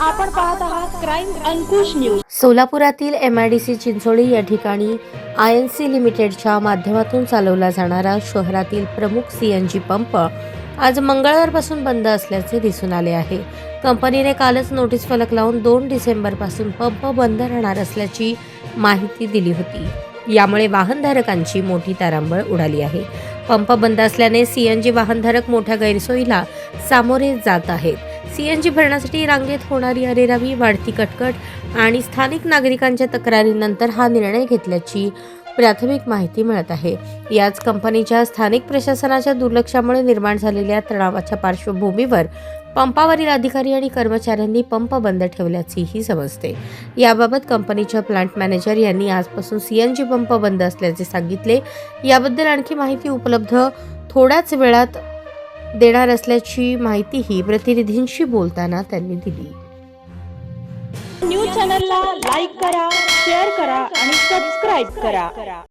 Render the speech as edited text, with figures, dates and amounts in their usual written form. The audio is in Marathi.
आपण पाहत आहात क्राईम अंकुश न्यूज। सोलापुरातील MIDC चिंचोळी या ठिकाणी INC लिमिटेडच्या माध्यमातून चालवला जाणारा शहरातील प्रमुख CNG पंप आज मंगळवारपासून बंद असल्याचे दिसून आले आहे। कंपनीने कालच नोटीस फलक लावून 2 डिसेंबरपासून पंप बंद राहणार असल्याची माहिती दिली होती। यामुळे वाहनधारकांची मोठी तारांबळ उडाली आहे। पंप बंद असल्याने CNG वाहनधारक मोठ्या गैरसोयीला सामोरे जात आहेत। CNG भरण्यासाठी रांगेत होणारी अरेरावी, वाढती कटकट आणि स्थानिक नागरिकांच्या तक्रारीनंतर हा निर्णय घेतल्याची प्राथमिक माहिती मिळत आहे। याच कंपनीच्या स्थानिक प्रशासनाच्या दुर्लक्षामुळे निर्माण झालेल्या तणावाच्या पार्श्वभूमीवर पंपावरील अधिकारी आणि कर्मचाऱ्यांनी पंप बंद ठेवल्याचेही समजते। याबाबत कंपनीच्या प्लांट मॅनेजर यांनी आजपासून CNG पंप बंद असल्याचे सांगितले। याबद्दल आणखी माहिती उपलब्ध थोड्याच वेळात देणार असल्याची माहितीही प्रतिनिधींशी बोलताना त्यांनी दिली। न्यूज चॅनलला लाईक करा, शेअर करा आणि सबस्क्राइब करा।